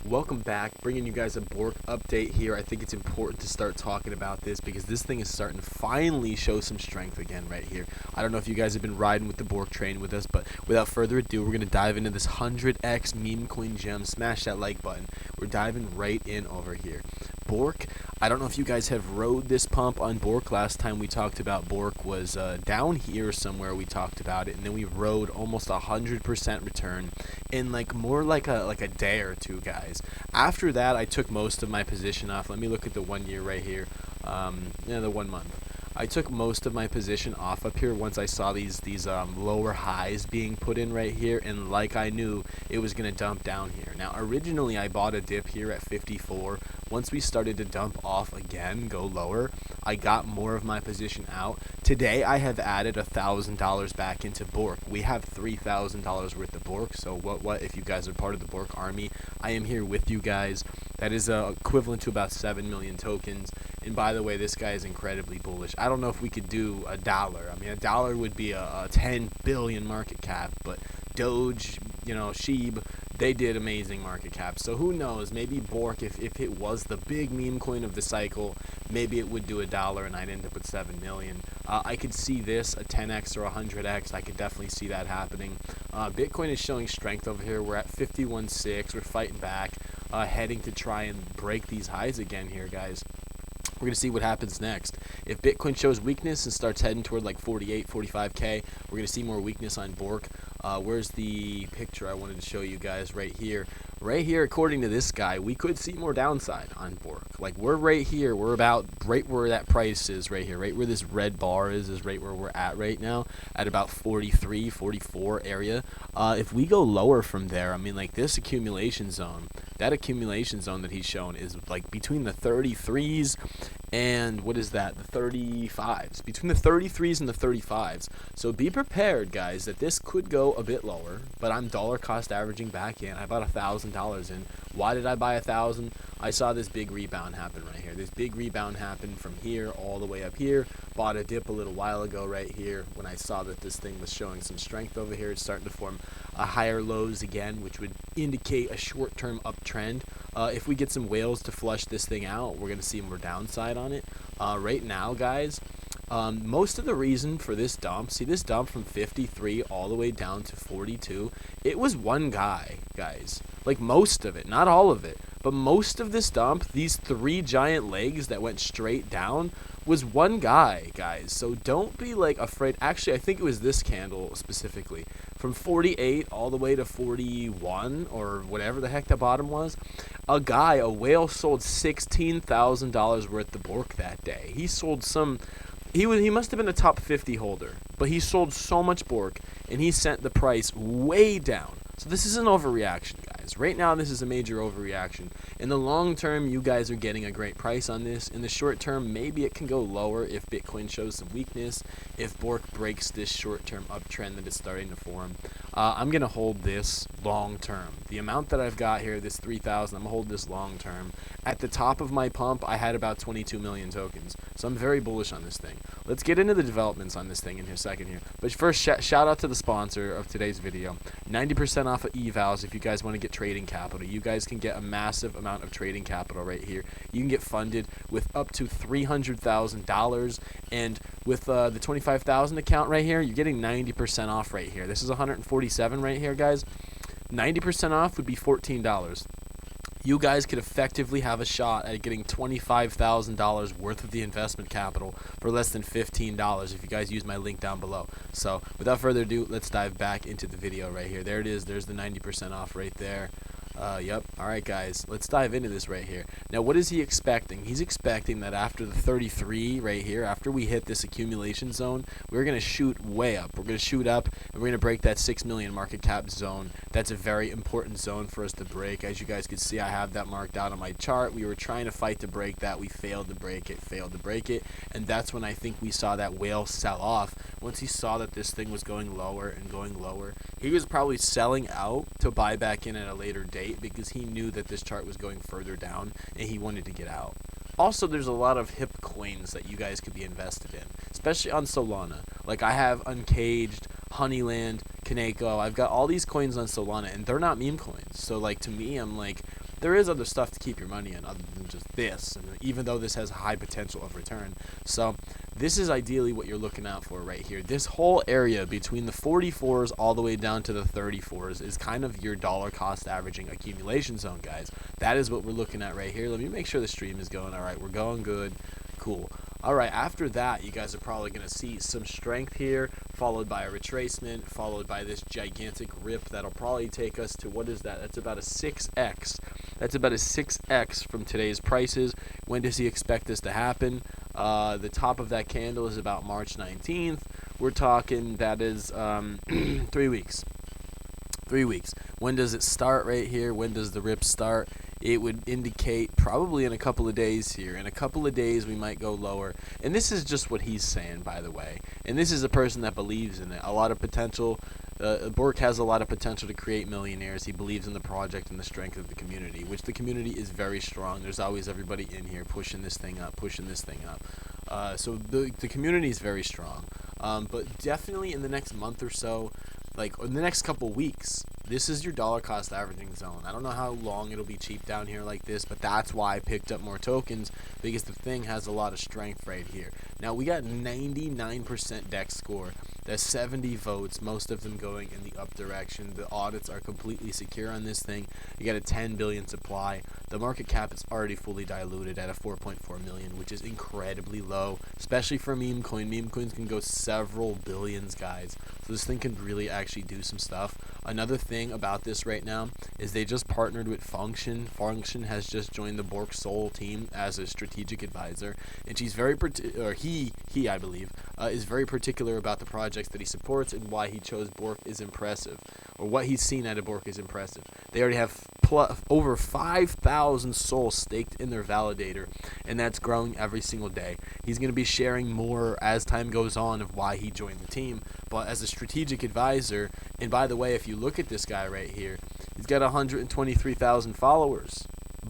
Welcome back, bringing you guys a BORK update here. I think it's important to start talking about this because this thing is starting to finally show some strength again right here. I don't know if you guys have been riding with the BORK train with us, but without further ado, we're going to dive into this 100x meme coin gem. Smash that like button. We're diving right in over here. BORK, I don't know if you guys have rode this pump on BORK. Last time we talked about BORK was down here somewhere. We talked about it, and then we rode almost 100% return in more like a day or two, guys. After that, I took most of my position off. Let me look at the 1 year right here. The 1 month. I took most of my position off up here once I saw these lower highs being put in right here, and like I knew it was going to dump down here. Now originally I bought a dip here at 54. Once we started to dump off again, go lower, I got more of my position out. Today I have added $1,000 back into BORK. We have $3,000 worth of BORK, so what if you guys are part of the BORK army, I am here with you guys. That is equivalent to about 7 million tokens. And by the way, this guy is incredibly bullish. I don't know if we could do $1. I mean, $1 would be a 10 billion market cap, but Doge, Sheeb, they did amazing market cap. So who knows? Maybe BORK, if it was the big meme coin of the cycle, maybe it would do $1 and I'd end up with 7 million. I could see this a 10x or 100x. I could definitely see that happening. Bitcoin is showing strength over here. We're at 51.6. We're fighting back, heading to try and break these highs again here, guys. We're going to see what happens next. If Bitcoin shows weakness and starts heading toward like 48, 45K, we're going to see more weakness on BORK. Where's the picture I wanted to show you guys right here? Right here, according to this guy, we could see more downside on BORK. Like, we're right here. We're about right where that price is right here. Right where this red bar is right where we're at right now, at about 43, 44 area. If we go lower from there, I mean, like this accumulation zone, that accumulation zone that he's shown is like between the 33s and what is that, the 35s, between the 33s and the 35s. So be prepared, guys, that this could go a bit lower, but I'm dollar cost averaging back in. I bought $1,000 in. Why did I buy 1,000? I saw this big rebound happen right here. This big rebound happened from here all the way up here. Bought a dip a little while ago right here when I saw that this thing was showing some strength over here. It's starting to form higher lows again, which would indicate a short-term uptrend. If we get some whales to flush this thing out, we're going to see more downside on it. Right now, guys, most of the reason for this dump, see this dump from 53 all the way down to 42, it was one guy, guys. Like most of it, not all of it, but most of this dump, these 3 giant legs that went straight down, was one guy, guys. So don't be like afraid. Actually, I think it was this candle specifically. From 48 all the way to 41 or whatever the heck the bottom was, a whale sold $16,000 worth of BORK that day. He sold some, he must have been a top 50 holder, but he sold so much BORK and he sent the price way down. So this is an overreaction, guys. Right now, this is a major overreaction. In the long term, you guys are getting a great price on this. In the short term, maybe it can go lower if Bitcoin shows some weakness, if BORK breaks this short-term uptrend that is starting to form. I'm going to hold this long term. The amount that I've got here, this 3,000, I'm going to hold this long term. At the top of my pump, I had about 22 million tokens. So I'm very bullish on this thing. Let's get into the developments on this thing in a second here. But first, shout out to the sponsor of today's video. 90% off of evals if you guys want to get trading capital. You guys can get a massive amount of trading capital right here. You can get funded with up to $300,000, and with the 25,000 account right here, you're getting 90% off right here. This is 147 right here, guys. 90% off would be $14. You guys could effectively have a shot at getting $25,000 worth of the investment capital for less than $15 if you guys use my link down below. So without further ado, let's dive back into the video right here. There it is. There's the 90% off right there. Yep. All right, guys, let's dive into this right here. Now, what is he expecting? He's expecting that after the 33 right here, after we hit this accumulation zone, we're going to shoot way up. We're going to shoot up, and we're going to break that 6 million market cap zone. That's a very important zone for us to break. As you guys can see, I have that marked out on my chart. We were trying to fight to break that. We failed to break it, and that's when I think we saw that whale sell off. Once he saw that this thing was going lower and going lower, he was probably selling out to buy back in at a later date because he knew that this chart was going further down and he wanted to get out. Also, there's a lot of hip coins that you guys could be invested in, especially on Solana. Like I have Uncaged, Honeyland, Kaneko. I've got all these coins on Solana, and they're not meme coins. So like to me, I'm like, there is other stuff to keep your money in other than just this, and even though this has high potential of return. So this is ideally what you're looking out for right here. This whole area between the 44s all the way down to the 34s is kind of your dollar cost averaging accumulation zone, guys. That is what we're looking at right here. Let me make sure the stream is going all right. We're going good. Cool. All right, after that, you guys are probably going to see some strength here, followed by a retracement, followed by this gigantic rip that'll probably take us to, what is that? That's about a 6x. That's about a 6x from today's prices. When does he expect this to happen? The top of that candle is about March 19th. We're talking that is 3 weeks. 3 weeks. When does it start right here? When does the rip start? It would indicate probably in a couple of days here. In a couple of days, we might go lower. And this is just what he's saying, by the way. And this is a person that believes in it. A lot of potential. BORK has a lot of potential to create millionaires. He believes in the project and the strength of the community, which the community is very strong. There's always everybody in here pushing this thing up, so the community is very strong. But definitely in the next month or so, like in the next couple weeks, this is your dollar cost averaging zone. I don't know how long it'll be cheap down here like this, but that's why I picked up more tokens, because the thing has a lot of strength right here. Now we got 99% DEX score. That's 70 votes, most of them going in the up direction. The audits are completely secure on this thing. You got a 10 billion supply. The market cap is already fully diluted at a 4.4 million, which is incredibly low, especially for meme coin. Meme coins can go several billions, guys. So this thing can really actually do some stuff. Another thing about this right now is they just partnered with Function. Function has just joined the BORK Soul team as a strategic advisor, and she's very he I believe is very particular about the projects that he supports, and why he chose BORK is impressive, or what he's seen out of BORK is impressive. They already have over 5,000 souls staked in their validator, and that's growing every single day. He's going to be sharing more as time goes on of why he joined the team, but as a strategic advisor, and by the way, if you look at this guy right here, he's got 123,000 followers.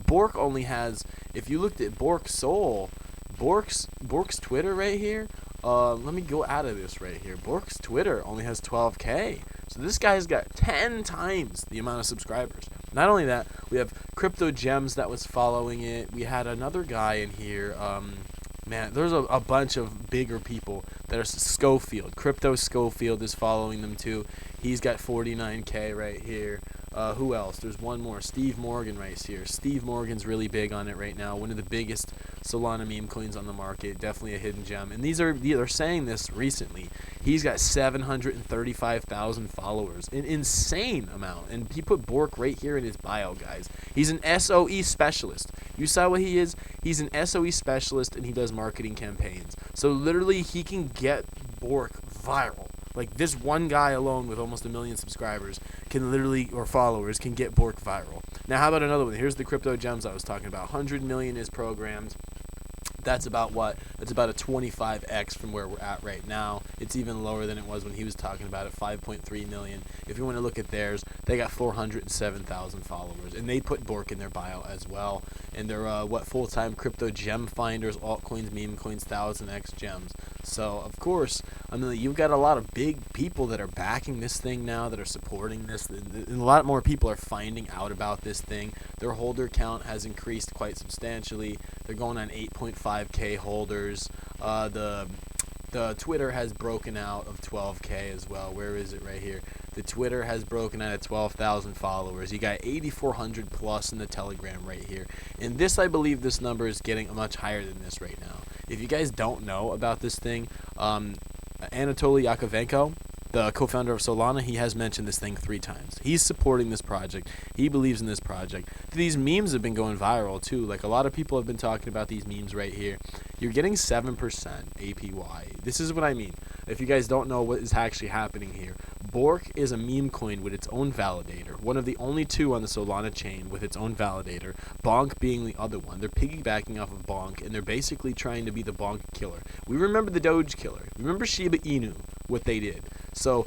BORK only has, if you looked at BORK Soul, BORK's Twitter right here, let me go out of this right here. BORK's Twitter only has 12K. So this guy's got 10 times the amount of subscribers. Not only that, we have Crypto Gems that was following it. We had another guy in here. Man, there's a bunch of bigger people that are Schofield. Crypto Schofield is following them too. He's got 49K right here. Who else? There's one more. Steve Morgan right here. Steve Morgan's really big on it right now. One of the biggest Solana meme coins on the market. Definitely a hidden gem. And they're saying this recently. He's got 735,000 followers. An insane amount. And he put BORK right here in his bio, guys. He's an SOE specialist. You saw what he is? He's an SOE specialist, and he does marketing campaigns. So literally, he can get BORK viral. Like, this one guy alone with almost 1 million subscribers can literally, or followers, can get BORK viral. Now, how about another one? Here's the Crypto Gems I was talking about. 100 million is programmed. That's about what? That's about a 25x from where we're at right now. It's even lower than it was when he was talking about it, 5.3 million. If you want to look at theirs, they got 407,000 followers, and they put BORK in their bio as well. And they're full-time crypto gem finders, altcoins, meme coins, 1000x gems. So of course, I mean, you've got a lot of big people that are backing this thing now, that are supporting this, and a lot more people are finding out about this thing. Their holder count has increased quite substantially. They're going on 8.5k holders. The Twitter has broken out of 12k as well. Where is it? Right here. The Twitter has broken out at 12,000 followers. You got 8,400 plus in the Telegram right here. And this, I believe this number is getting much higher than this right now. If you guys don't know about this thing, Anatoly Yakovenko, the co-founder of Solana, he has mentioned this thing 3 times. He's supporting this project. He believes in this project. These memes have been going viral too. Like, a lot of people have been talking about these memes right here. You're getting 7% APY. This is what I mean. If you guys don't know what is actually happening here, BORK is a meme coin with its own validator, one of the only 2 on the Solana chain with its own validator, Bonk being the other one. They're piggybacking off of Bonk, and they're basically trying to be the Bonk killer. We remember the Doge killer. Remember Shiba Inu, what they did. So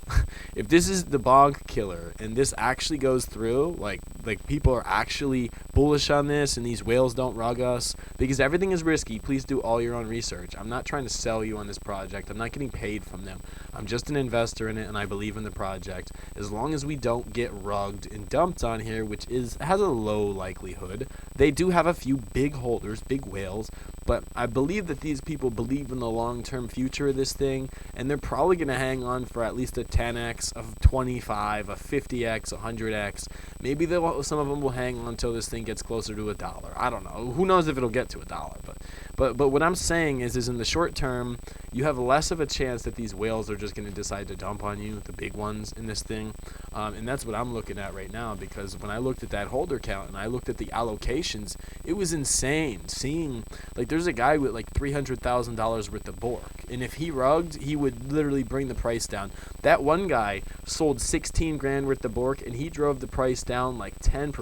if this is the Bonk killer and this actually goes through, like, like people are actually bullish on this and these whales don't rug us, because everything is risky. Please do all your own research. I'm not trying to sell you on this project. I'm not getting paid from them. I'm just an investor in it, and I believe in the project. As long as we don't get rugged and dumped on here, which has a low likelihood. They do have a few big holders, big whales, but I believe that these people believe in the long-term future of this thing, and they're probably going to hang on for at least a 10x, a 25, a 50x, a 100x. Maybe some of them will hang on until this thing gets closer to $1. I don't know. Who knows if it'll get to $1? But what I'm saying is in the short term, you have less of a chance that these whales are just going to decide to dump on you, the big ones in this thing. And that's what I'm looking at right now, because when I looked at that holder count and I looked at the allocations, it was insane. Seeing, like, there's a guy with like $300,000 worth of BORK, and if he rugged, he would literally bring the price down. That one guy sold 16 grand worth of BORK, and he drove the price down like 10%.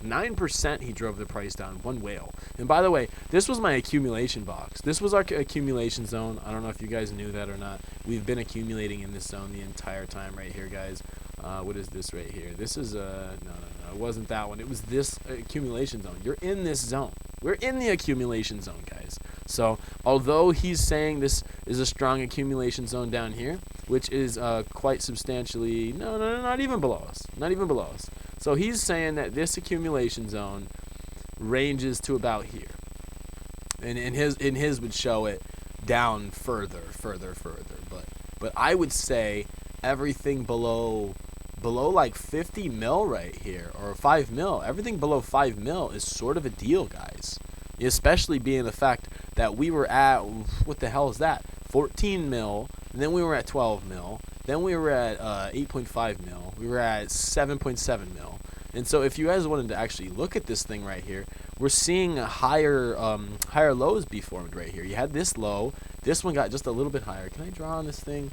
9% he drove the price down, one whale. And by the way, this was my accumulation box. This was our accumulation zone. I don't know if you guys knew that or not. We've been accumulating in this zone the entire time right here, guys. What is this right here? This is no, it wasn't that one. It was this accumulation zone. You're in this zone. We're in the accumulation zone, guys. So although he's saying this is a strong accumulation zone down here, which is quite substantially, no, not even below us. Not even below us. So he's saying that this accumulation zone ranges to about here. And his would show it down further. But I would say everything below like 50 mil right here, or 5 mil, everything below 5 mil is sort of a deal, guys. Especially being the fact that we were at, what the hell is that, 14 mil, and then we were at 12 mil, then we were at 8.5 mil, we were at 7.7 mil. And so if you guys wanted to actually look at this thing right here, we're seeing higher lows be formed right here. You had this low, this one got just a little bit higher. Can I draw on this thing?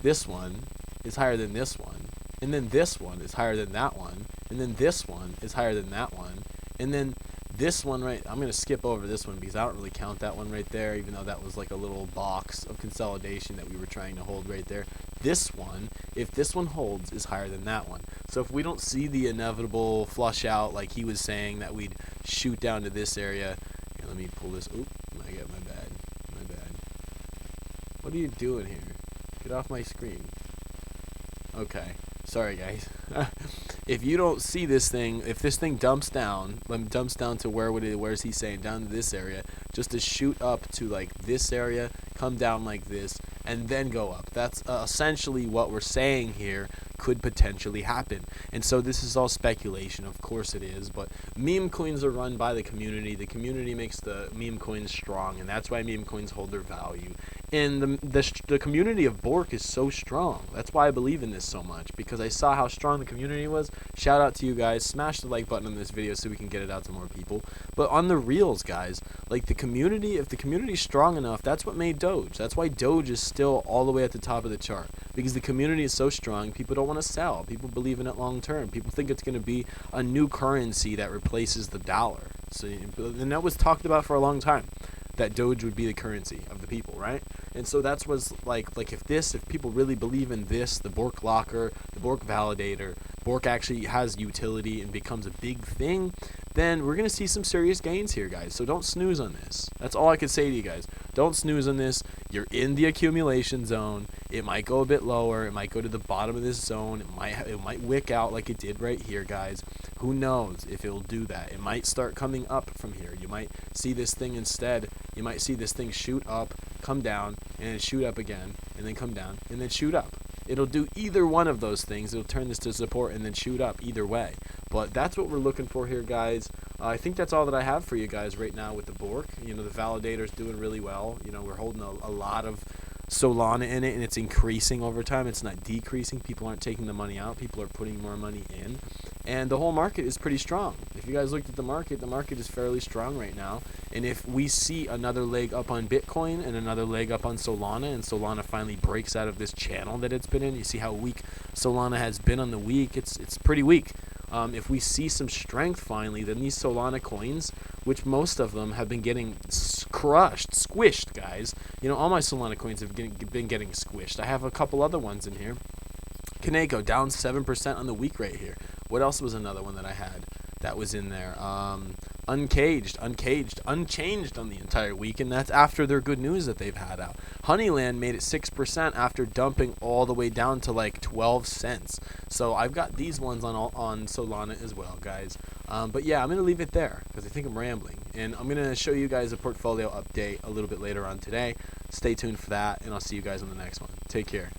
This one is higher than this one, and then this one is higher than that one, and then this one is higher than that one, and then this one right, I'm going to skip over this one because I don't really count that one right there, even though that was like a little box of consolidation that we were trying to hold right there. This one, if this one holds, is higher than that one. So if we don't see the inevitable flush out like he was saying that we'd shoot down to this area, here, let me pull this, oop, I got my bad. What are you doing here? Get off my screen. Okay, sorry guys. If you don't see this thing, if this thing dumps down to where's he saying, down to this area, just to shoot up to like this area, come down like this, and then go up. That's essentially what we're saying here could potentially happen. And so this is all speculation, of course it is, but meme coins are run by the community. The community makes the meme coins strong, and that's why meme coins hold their value. And the community of BORK is so strong. That's why I believe in this so much, because I saw how strong the community was. Shout out to you guys. Smash the like button on this video so we can get it out to more people. But on the reals, guys, like the community, if the community is strong enough, that's what made Doge. That's why Doge is still all the way at the top of the chart, because the community is so strong. People don't want to sell. People believe in it long term. People think it's going to be a new currency that replaces the dollar. So, and that was talked about for a long time, that Doge would be the currency of the people, right? And so that's what's like if people really believe in this, the BORK locker, the BORK validator, BORK actually has utility and becomes a big thing, then we're going to see some serious gains here, guys. So don't snooze on this. That's all I can say to you guys. Don't snooze on this. You're in the accumulation zone. It might go a bit lower. It might go to the bottom of this zone. It might wick out like it did right here, guys. Who knows if it'll do that? It might start coming up from here. You might see this thing instead. You might see this thing shoot up, come down, and then shoot up again, and then come down, and then shoot up. It'll do either one of those things. It'll turn this to support and then shoot up either way. But that's what we're looking for here, guys. I think that's all that I have for you guys right now with the BORK. You know, the validator's doing really well. You know, we're holding a lot of Solana in it, and it's increasing over time. It's not decreasing. People aren't taking the money out. People are putting more money in. And the whole market is pretty strong. If you guys looked at the market is fairly strong right now. And if we see another leg up on Bitcoin and another leg up on Solana, and Solana finally breaks out of this channel that it's been in, you see how weak Solana has been on the week. It's pretty weak. If we see some strength finally, then these Solana coins, which most of them have been getting crushed, squished, guys. You know, all my Solana coins have been getting squished. I have a couple other ones in here. Kaneko down 7% on the week right here. What else was another one that I had that was in there? Unchanged on the entire week, and that's after their good news that they've had out. Honeyland made it 6% after dumping all the way down to like 12 cents. So I've got these ones on Solana as well, guys. But yeah, I'm going to leave it there because I think I'm rambling. And I'm going to show you guys a portfolio update a little bit later on today. Stay tuned for that, and I'll see you guys on the next one. Take care.